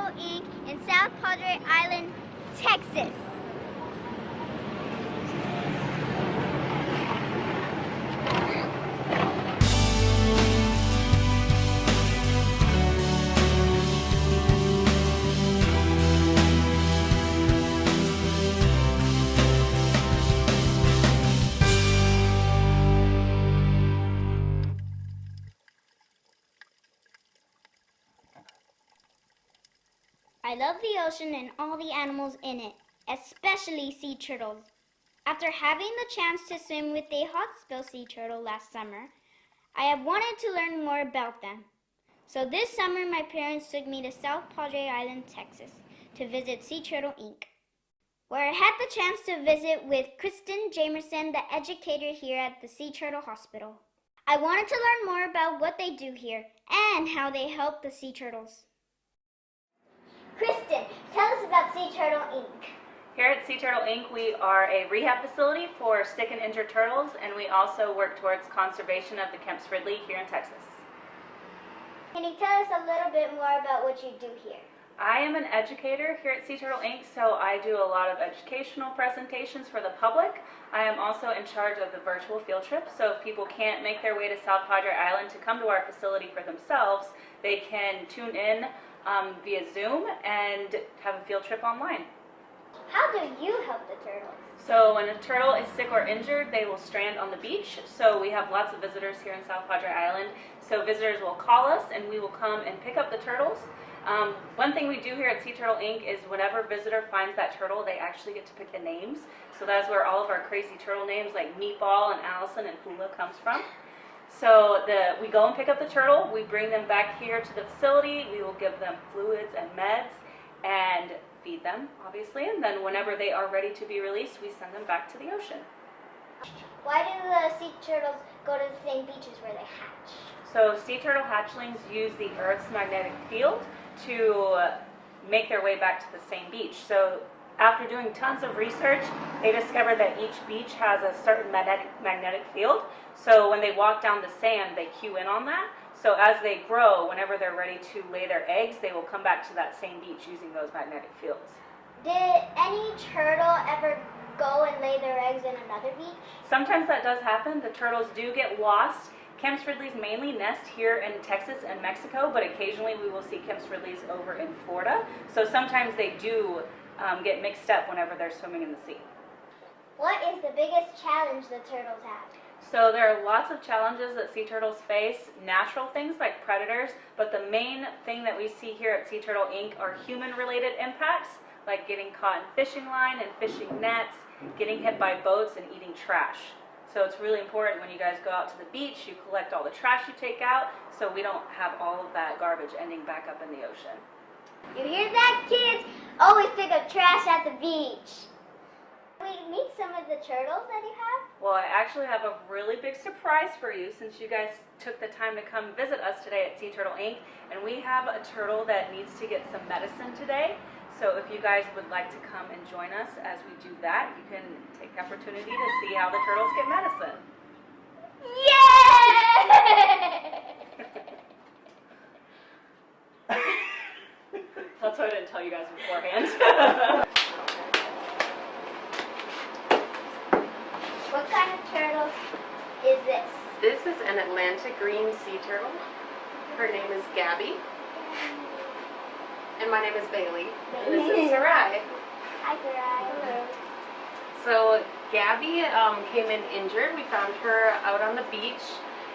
Turtle Inc. in South Padre Island, Texas. I love the ocean and all the animals in it, especially sea turtles. After having the chance to swim with a hawksbill sea turtle last summer, I have wanted to learn more about them. So this summer, my parents took me to South Padre Island, Texas, to visit Sea Turtle Inc., where I had the chance to visit with Kristen Jamerson, the educator here at the Sea Turtle Hospital. I wanted to learn more about what they do here and how they help the sea turtles. Kristen, tell us about Sea Turtle Inc. Here at Sea Turtle Inc., we are a rehab facility for sick and injured turtles, and we also work towards conservation of the Kemp's Ridley here in Texas. Can you tell us a little bit more about what you do here? I am an educator here at Sea Turtle Inc., so I do a lot of educational presentations for the public. I am also in charge of the virtual field trip, so if people can't make their way to South Padre Island to come to our facility for themselves, they can tune in via Zoom and have a field trip online. How do you help the turtles? So when a turtle is sick or injured, they will strand on the beach. So we have lots of visitors here in South Padre Island. So visitors will call us and we will come and pick up the turtles. One thing we do here at Sea Turtle Inc. is whenever a visitor finds that turtle, they actually get to pick the names. So that's where all of our crazy turtle names like Meatball and Allison and Hula comes from. So we go and pick up the turtle, we bring them back here to the facility, we will give them fluids and meds and feed them, obviously, and then whenever they are ready to be released, we send them back to the ocean. Why do the sea turtles go to the same beaches where they hatch? So sea turtle hatchlings use the Earth's magnetic field to make their way back to the same beach. So after doing tons of research, they discovered that each beach has a certain magnetic field. So when they walk down the sand, they cue in on that. So as they grow, whenever they're ready to lay their eggs, they will come back to that same beach using those magnetic fields. Did any turtle ever go and lay their eggs in another beach? Sometimes that does happen. The turtles do get lost. Kemp's Ridleys mainly nest here in Texas and Mexico, but occasionally we will see Kemp's Ridleys over in Florida. So sometimes they do get mixed up whenever they're swimming in the sea. What is the biggest challenge the turtles have? So there are lots of challenges that sea turtles face, natural things like predators, but the main thing that we see here at Sea Turtle Inc. are human-related impacts, like getting caught in fishing line and fishing nets, getting hit by boats, and eating trash. So it's really important when you guys go out to the beach, you collect all the trash you take out, so we don't have all of that garbage ending back up in the ocean. You hear that, kids? Always pick up trash at the beach. Can we meet some of the turtles that you have? Well, I actually have a really big surprise for you since you guys took the time to come visit us today at Sea Turtle Inc. And we have a turtle that needs to get some medicine today. So if you guys would like to come and join us as we do that, you can take the opportunity to see how the turtles get medicine. Yay! That's why I didn't tell you guys beforehand. What kind of turtle is this? This is an Atlantic green sea turtle. Her name is Gabby. And my name is Bailey. And this is Sarai. Hi, Sarai. Hello. So Gabby came in injured. We found her out on the beach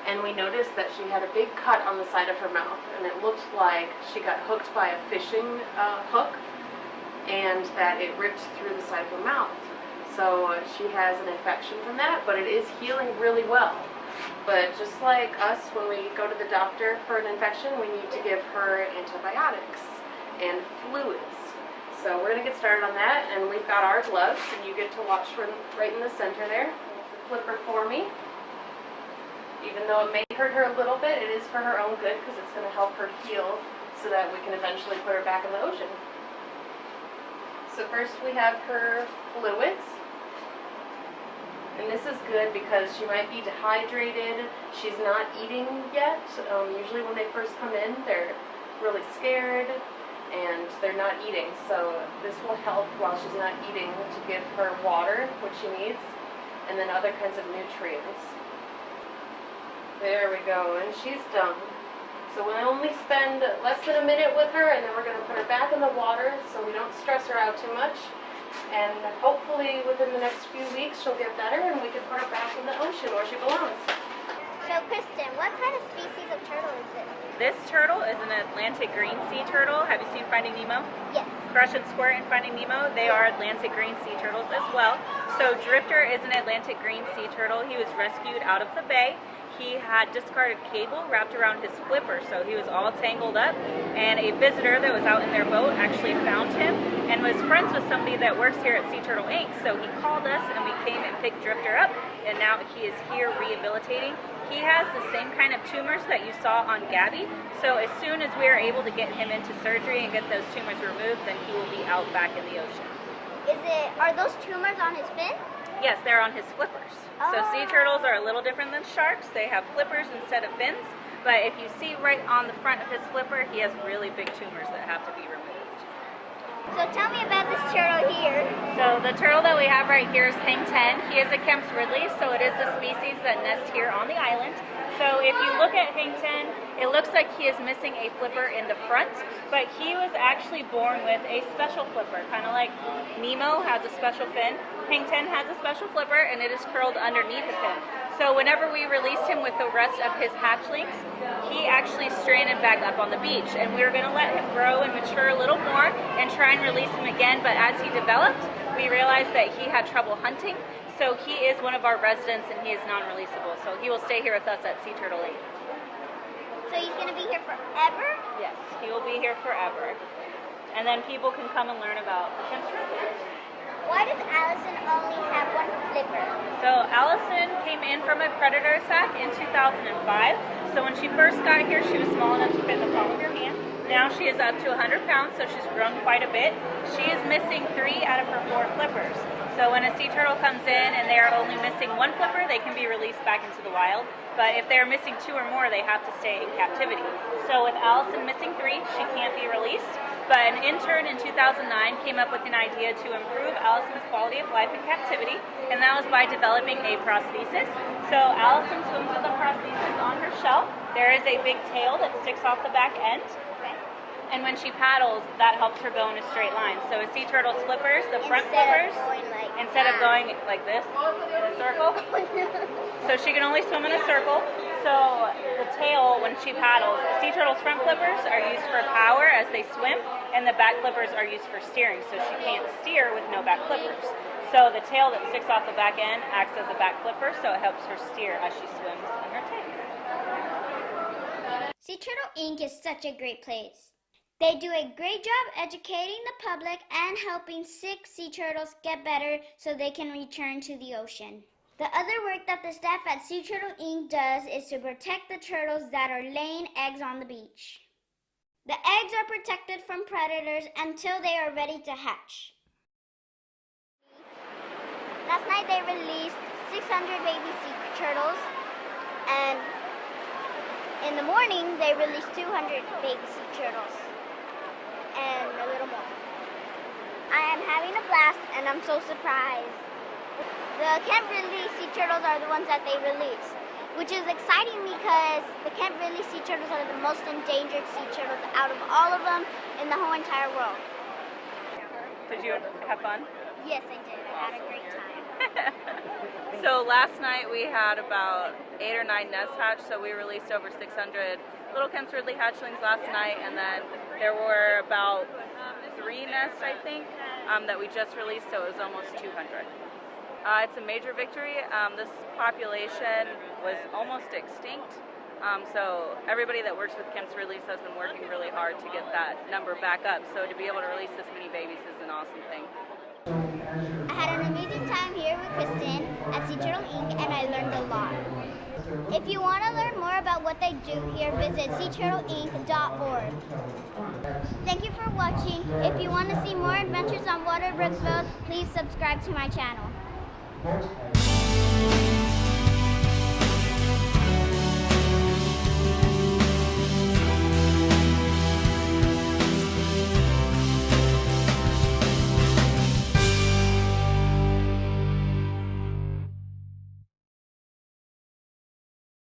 and we noticed that she had a big cut on the side of her mouth, and it looked like she got hooked by a fishing hook and that it ripped through the side of her mouth. So she has an infection from that, but it is healing really well. But just like us, when we go to the doctor for an infection, we need to give her antibiotics and fluids. So we're going to get started on that, and we've got our gloves, and you get to watch right in the center there. Flip her for me. Even though it may hurt her a little bit, it is for her own good because it's going to help her heal so that we can eventually put her back in the ocean. So first we have her fluids. And this is good because she might be dehydrated. She's not eating yet. Usually when they first come in, they're really scared. and they're not eating. So this will help while she's not eating to give her water, which she needs, and then other kinds of nutrients. There we go, and she's done. So we'll only spend less than a minute with her, and then we're going to put her back in the water so we don't stress her out too much. And hopefully within the next few weeks she'll get better and we can put her back in the ocean where she belongs. So Kristen, what kind of species of turtle is this? This turtle is an Atlantic green sea turtle. Have you seen Finding Nemo? Yes. Crush and Squirt and Finding Nemo, they are Atlantic green sea turtles as well. So Drifter is an Atlantic green sea turtle. He was rescued out of the bay. He had discarded cable wrapped around his flipper, so he was all tangled up, and a visitor that was out in their boat actually found him and was friends with somebody that works here at Sea Turtle Inc. So he called us and we came and picked Drifter up, and now he is here rehabilitating. He has the same kind of tumors that you saw on Gabby, so as soon as we are able to get him into surgery and get those tumors removed, then he will be out back in the ocean. Are those tumors on his fin? Yes, they're on his flippers. So sea turtles are a little different than sharks. They have flippers instead of fins, but if you see right on the front of his flipper, he has really big tumors that have to be removed. So tell me about this turtle here. So the turtle that we have right here is Hang 10. He is a Kemp's Ridley, so it is the species that nest here on the island. So if you look at Hang 10, it looks like he is missing a flipper in the front, but he was actually born with a special flipper, kind of like Nemo has a special fin. Hang 10 has a special flipper, and it is curled underneath the fin. So whenever we released him with the rest of his hatchlings, he actually stranded back up on the beach, and we were going to let him grow and mature a little more and try and release him again, but as he developed, we realized that he had trouble hunting. So he is one of our residents and he is non-releasable. So he will stay here with us at Sea Turtle Inc. So he's going to be here forever? Yes, he will be here forever. And then people can come and learn about the Kemp's Ridley. Why does Allison only have one flipper? So Allison came in from a predator attack in 2005. So when she first got here, she was small enough to fit in the palm of your hand. Now she is up to 100 pounds, so she's grown quite a bit. She is missing 3 out of her 4 flippers. So when a sea turtle comes in and they are only missing 1 flipper, they can be released back into the wild. But if they're missing 2 or more, they have to stay in captivity. So with Allison missing 3, she can't be released. But an intern in 2009 came up with an idea to improve Allison's quality of life in captivity, and that was by developing a prosthesis. So Allison swims with a prosthesis on her shelf. There is a big tail that sticks off the back end. And when she paddles, that helps her go in a straight line. So a sea turtle's flippers, the front flippers, instead of going like this, in a circle, so she can only swim in a circle. So the tail, when she paddles, a sea turtle's front flippers are used for power as they swim, and the back flippers are used for steering, so she can't steer with no back flippers. So the tail that sticks off the back end acts as a back flipper, so it helps her steer as she swims in her tank. Sea Turtle Inc. is such a great place. They do a great job educating the public and helping sick sea turtles get better so they can return to the ocean. The other work that the staff at Sea Turtle Inc. does is to protect the turtles that are laying eggs on the beach. The eggs are protected from predators until they are ready to hatch. Last night they released 600 baby sea turtles, and in the morning they released 200 baby sea turtles. And a little more. I am having a blast and I'm so surprised. The Kemp Ridley sea turtles are the ones that they release, which is exciting because the Kemp Ridley sea turtles are the most endangered sea turtles out of all of them in the whole entire world. Did you have fun? Yes, I did. I had a great time. So last night we had about 8 or 9 nests hatched, so we released over 600 little Kemp's Ridley hatchlings last night, and then there were about 3 nests, I think, that we just released, so it was almost 200. It's a major victory. This population was almost extinct, so everybody that works with Kemp's Ridleys has been working really hard to get that number back up, so to be able to release this many babies is an awesome thing. I had an amazing time here with Kristen at Sea Turtle Inc. and I learned a lot. If you want to learn more about what they do here, visit seaturtleinc.org. Thank you for watching. If you want to see more adventures on Waterbug, please subscribe to my channel.